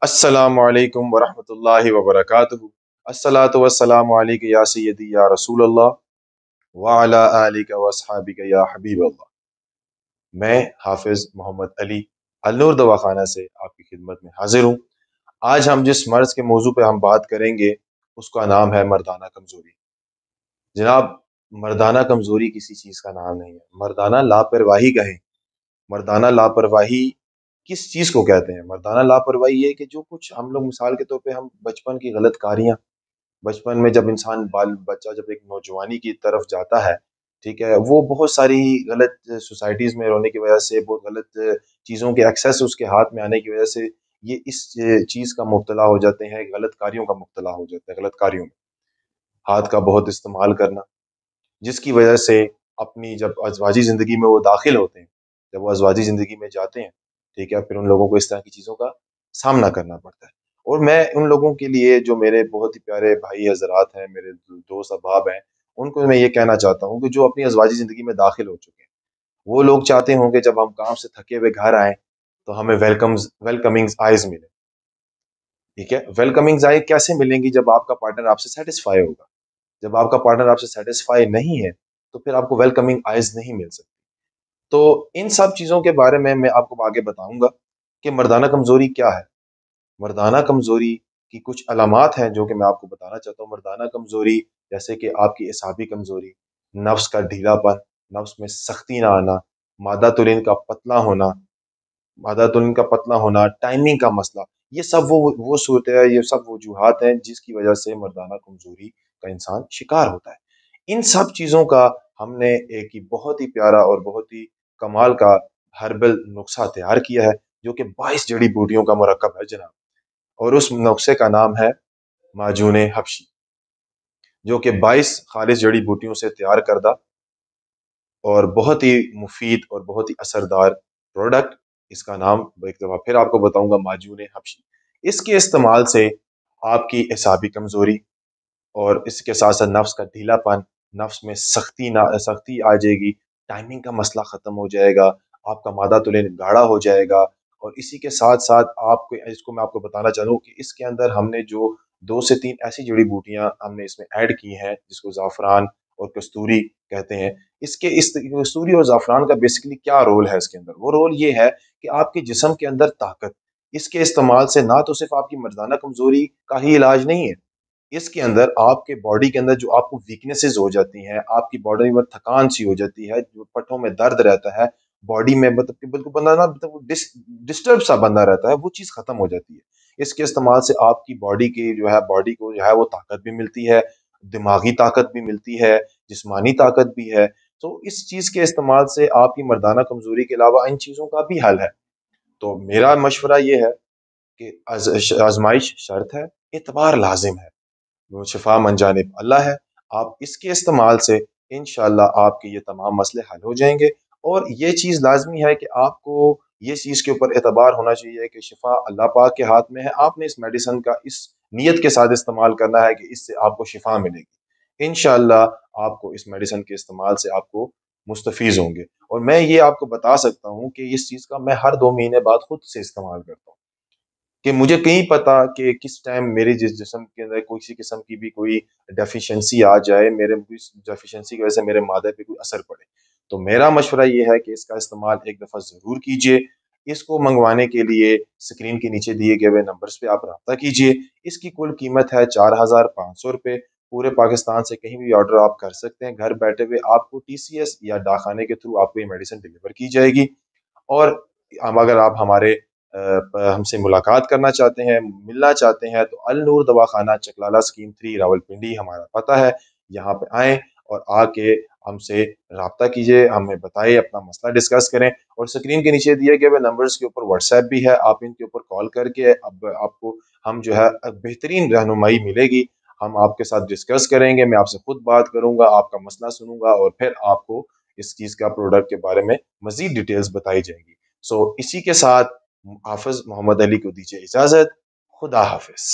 अस्सलामु अलैकुम वरहमतुल्लाहि वबरकातुहू। अस्सलातु वस्सलामु अलैका या सय्यदी या रसूल अल्लाह व अला आलिका व अस्हाबिका या हबीब अल्लाह। मैं हाफिज मोहम्मद अली अल-नूर दवाखाना से आपकी खिदमत में हाजिर हूँ। आज हम जिस मर्ज के मौजू पे हम बात करेंगे उसका नाम है मर्दाना कमजोरी। जनाब, मर्दाना कमजोरी किसी चीज का नाम नहीं है, मर्दाना लापरवाही का है। मर्दाना लापरवाही किस चीज को कहते हैं? मर्दाना लापरवाही ये कि जो कुछ हम लोग, मिसाल के तौर पे हम बचपन की गलत कारियां, बचपन में जब इंसान बाल बच्चा जब एक नौजवानी की तरफ जाता है, ठीक है, वो बहुत सारी गलत सोसाइटीज में रहने की वजह से, बहुत गलत चीजों के एक्सेस उसके हाथ में आने की वजह से ये इस चीज का मुब्तला हो जाते हैं, गलत कार्यों का मुब्तला हो जाते हैं। गलत कार्यों में हाथ का बहुत इस्तेमाल करना, जिसकी वजह से अपनी जब अज़वाजी ज़िंदगी में वो दाखिल होते हैं, जब वो अज़वाजी ज़िंदगी में जाते हैं, ठीक है, फिर उन लोगों को इस तरह की चीज़ों का सामना करना पड़ता है। और मैं उन लोगों के लिए, जो मेरे बहुत ही प्यारे भाई हज़रात हैं, मेरे दोस्त अहबाब हैं, उनको मैं ये कहना चाहता हूँ कि जो अपनी अज़वाजी ज़िंदगी में दाखिल हो चुके हैं, वो लोग चाहते होंगे जब हम काम से थके हुए घर आएँ, तो हमें वेलकमिंग आइज़ मिले। ठीक है, वेलकमिंग आइज़ कैसे मिलेंगी? जब आपका पार्टनर आपसे सैटिस्फाई होगा। जब आपका पार्टनर आपसे सेटिस्फाई नहीं है, तो फिर आपको वेलकमिंग आइज नहीं मिल सकती। तो इन सब चीजों के बारे में मैं आपको आगे बताऊंगा कि मर्दाना कमजोरी क्या है। मर्दाना कमजोरी की कुछ अलामात हैं जो कि मैं आपको बताना चाहता हूँ। मर्दाना कमजोरी जैसे कि आपकी एसाबी कमजोरी, नफ्स का ढीलापन, नफ्स में सख्ती ना आना, मादा तुलीन का पतला होना, मादा तुलीन का पतला होना, टाइमिंग का मसला, ये सब वो सूरत है, ये सब वजूहात हैं जिसकी वजह से मर्दाना कमजोरी का इंसान शिकार होता है। इन सब चीज़ों का हमने एक ही बहुत ही प्यारा और बहुत ही कमाल का हर्बल नुस्खा तैयार किया है, जो कि 22 जड़ी बूटियों का मुरक्कब है जनाब। और उस नुस्खे का नाम है माजून हबशी, जो कि 22 खालिश जड़ी बूटियों से तैयार करदा और बहुत ही मुफीद और बहुत ही असरदार प्रोडक्ट। इसका नाम एक दफ़ा फिर आपको बताऊंगा, माजून हबशी। इसके इस्तेमाल से आपकी एसाबी कमज़ोरी और इसके साथ साथ नफ्स का ढीलापन, नफ्स में सख्ती आ जाएगी, टाइमिंग का मसला ख़त्म हो जाएगा, आपका मादा तुलीन गाढ़ा हो जाएगा। और इसी के साथ साथ आपको, इसको मैं आपको बताना चाहूँ कि इसके अंदर हमने जो 2 से 3 ऐसी जड़ी बूटियां हमने इसमें ऐड की हैं, जिसको ज़ाफ़रान और कस्तूरी कहते हैं। इस कस्तूरी और ज़ाफ़रान का बेसिकली क्या रोल है इसके अंदर? वो रोल ये है कि आपके जिस्म के अंदर ताकत, इसके इस्तेमाल से ना तो सिर्फ आपकी मर्दाना कमजोरी का ही इलाज नहीं है, इसके अंदर आपके बॉडी के अंदर जो आपको वीकनेसेस हो जाती हैं, आपकी बॉडी में थकान सी हो जाती है, जो पट्टों में दर्द रहता है, बॉडी में मतलब कि बिल्कुल बंदा ना, मतलब डिस्टर्ब सा बंदा रहता है, वो चीज़ खत्म हो जाती है। इसके इस्तेमाल से आपकी बॉडी की जो है, बॉडी को जो है वो ताकत भी मिलती है, दिमागी ताकत भी मिलती है, जिस्मानी ताकत भी है। तो इस चीज़ के इस्तेमाल से आपकी मर्दाना कमजोरी के अलावा इन चीज़ों का भी हल है। तो मेरा मशवरा ये है कि आजमाइश शर्त है, एतबार लाजिम है, वो शिफा मन जानिब अल्लाह है। आप इसके इस्तेमाल से इंशाअल्लाह आपके ये तमाम मसले हल हो जाएंगे। और ये चीज़ लाजमी है कि आपको ये चीज़ के ऊपर एतबार होना चाहिए कि शिफा अल्लाह पाक के हाथ में है। आपने इस मेडिसिन का इस नीयत के साथ इस्तेमाल करना है कि इससे आपको शिफा मिलेगी। इंशाअल्लाह आपको इस मेडिसिन के इस्तेमाल से आपको मुस्तफ़ीज़ होंगे। और मैं ये आपको बता सकता हूँ कि इस चीज़ का मैं हर 2 महीने बाद खुद से इस्तेमाल करता हूँ, कि मुझे कहीं पता कि किस टाइम मेरे जिस्म के अंदर किसी किस्म की भी कोई डेफिशिएंसी आ जाए, मेरे इस डेफिशिएंसी की वजह से मेरे मादे पे कोई असर पड़े। तो मेरा मशवरा ये है कि इसका इस्तेमाल एक दफ़ा ज़रूर कीजिए। इसको मंगवाने के लिए स्क्रीन के नीचे दिए गए हुए नंबर्स पे आप राब्ता कीजिए। इसकी कुल कीमत है 4500 रुपये। पूरे पाकिस्तान से कहीं भी ऑर्डर आप कर सकते हैं, घर बैठे हुए आपको TCS या डाकखाने के थ्रू आपको ये मेडिसिन डिलीवर की जाएगी। और हम, अगर आप हमारे हमसे मुलाकात करना चाहते हैं, मिलना चाहते हैं, तो अल नूर दवाखाना चकलाला स्कीम 3 रावलपिंडी हमारा पता है। यहाँ पे आएँ और आके हमसे राब्ता कीजिए, हमें बताइए, अपना मसला डिस्कस करें। और स्क्रीन के नीचे दिए गए हुए नंबर्स के ऊपर व्हाट्सएप भी है, आप इनके ऊपर कॉल करके अब आपको हम जो है बेहतरीन रहनुमाई मिलेगी। हम आपके साथ डिस्कस करेंगे, मैं आपसे खुद बात करूंगा, आपका मसला सुनूंगा और फिर आपको इस चीज़ का, प्रोडक्ट के बारे में मजीद डिटेल्स बताई जाएंगी। सो इसी के साथ हाफिज मोहम्मद अली को दीजिए इजाजत। खुदा हाफिज।